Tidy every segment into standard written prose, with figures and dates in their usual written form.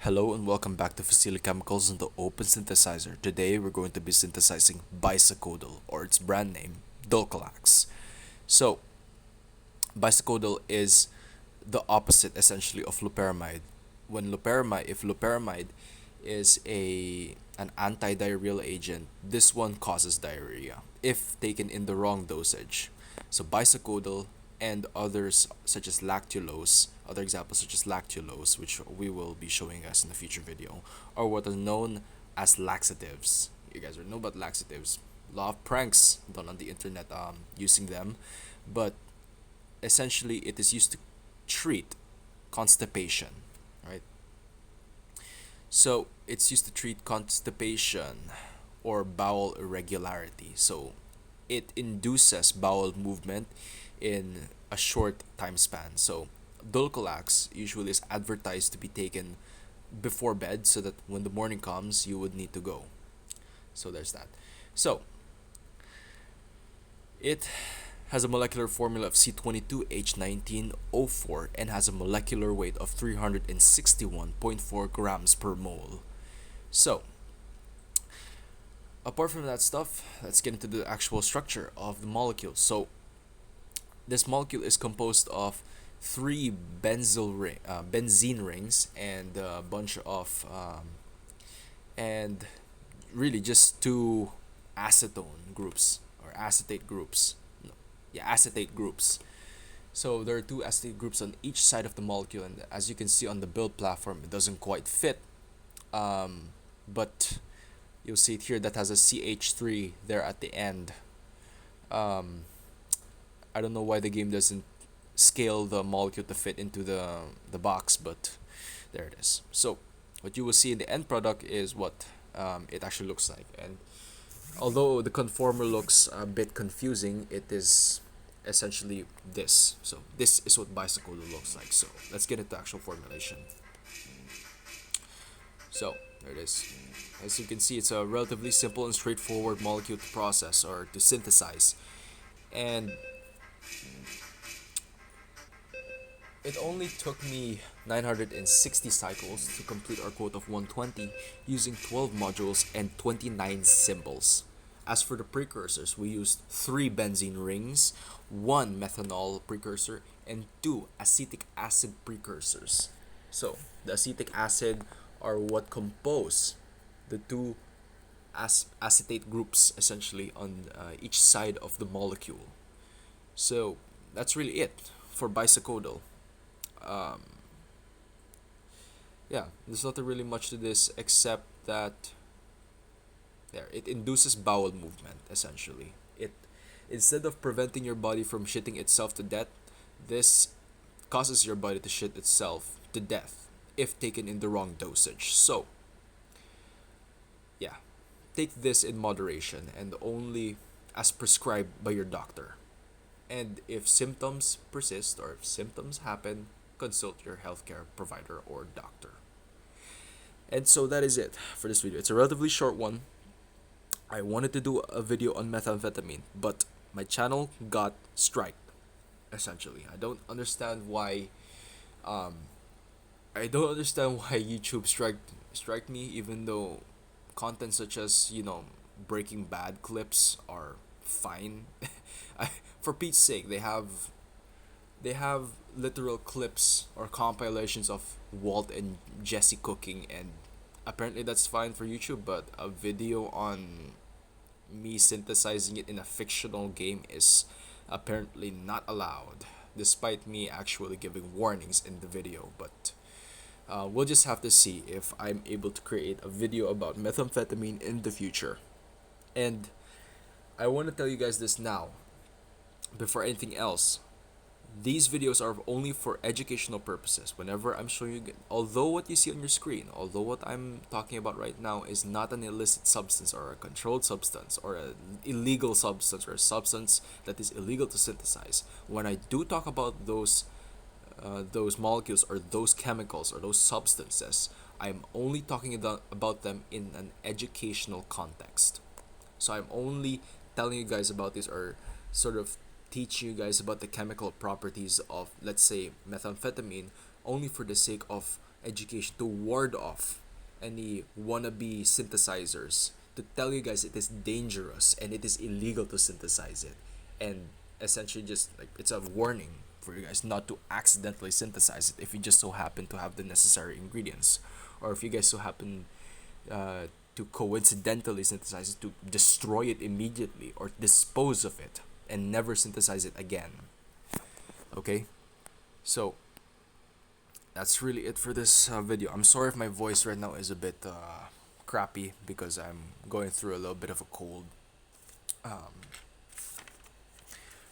Hello and welcome back to Fusili Chemicals and the Open Synthesizer. Today we're going to be synthesizing BISACODYL, or its brand name, Dulcolax. So, BISACODYL is the opposite essentially of loperamide. If loperamide is an anti-diarrheal agent, this one causes diarrhea if taken in the wrong dosage. So BISACODYL and others such as lactulose, other examples such as lactulose, which we will be showing us in a future video, are what are known as laxatives. You guys know about laxatives. A lot of pranks done on the internet using them, but essentially it is used to treat constipation, right? So it's used to treat constipation or bowel irregularity. So it induces bowel movement in a short time span. So Dulcolax usually is advertised to be taken before bed so that when the morning comes you would need to go. So there's that. So it has a molecular formula of C22H19O4 and has a molecular weight of 361.4 grams per mole. So apart from that stuff, let's get into the actual structure of the molecule. So this molecule is composed of three benzene rings and a bunch of and really just two acetone groups or acetate groups. No, yeah, acetate groups. So there are two acetate groups on each side of the molecule, and as you can see on the build platform, it doesn't quite fit. But you'll see it here that has a CH3 there at the end. I don't know why the game doesn't scale the molecule to fit into the box, but there it is. So what you will see in the end product is what it actually looks like. And although the conformer looks a bit confusing, it is essentially this. So this is what BISACODYL looks like. So let's get into actual formulation. So there it is. As you can see, it's a relatively simple and straightforward molecule to process or to synthesize. And it only took me 960 cycles to complete our quote of 120 using 12 modules and 29 symbols. As for the precursors, we used 3 benzene rings, 1 methanol precursor, and 2 acetic acid precursors. So, the acetic acid are what compose the two acetate groups essentially on each side of the molecule. So, that's really it for BISACODYL. Yeah, there's not really much to this except that it induces bowel movement essentially. It instead of preventing your body from shitting itself to death, this causes your body to shit itself to death if taken in the wrong dosage. So, yeah, take this in moderation and only as prescribed by your doctor. And if symptoms persist or if symptoms happen, consult your healthcare provider or doctor. And so that is it for this video. It's a relatively short one. I wanted to do a video on methamphetamine, but my channel got striked, essentially. I don't understand why YouTube striked me, even though content such as, Breaking Bad clips are fine. For Pete's sake, they have literal clips or compilations of Walt and Jesse cooking, and apparently that's fine for YouTube, but a video on me synthesizing it in a fictional game is apparently not allowed, despite me actually giving warnings in the video. But we'll just have to see if I'm able to create a video about methamphetamine in the future. And I want to tell you guys this now, before anything else. These videos are only for educational purposes. Whenever I'm showing you, although what you see on your screen, although what I'm talking about right now is not an illicit substance or a controlled substance or an illegal substance or a substance that is illegal to synthesize, when I do talk about those molecules or those chemicals or those substances, I'm only talking about them in an educational context. So I'm only telling you guys about this, or sort of teach you guys about the chemical properties of, let's say, methamphetamine, only for the sake of education to ward off any wannabe synthesizers, to tell you guys it is dangerous and it is illegal to synthesize it, and essentially just like it's a warning for you guys not to accidentally synthesize it if you just so happen to have the necessary ingredients, or if you guys so happen uh, to coincidentally synthesize it, to destroy it immediately or dispose of it and never synthesize it again. Okay, so that's really it for this video. I'm sorry if my voice right now is a bit crappy because I'm going through a little bit of a cold. Um,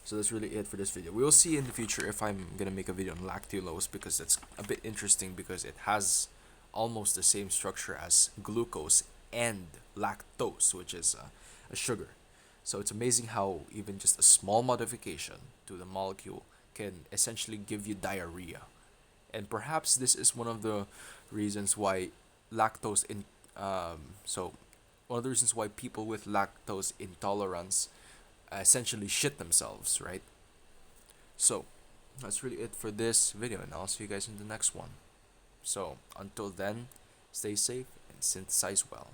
so that's really it for this video. We will see in the future if I'm gonna make a video on lactulose, because that's a bit interesting because it has almost the same structure as glucose and lactose, which is a sugar. So it's amazing how even just a small modification to the molecule can essentially give you diarrhea. And perhaps this is one of the reasons why lactose in so one of the reasons why people with lactose intolerance essentially shit themselves, right? So that's really it for this video, and I'll see you guys in the next one. So until then, stay safe and synthesize well.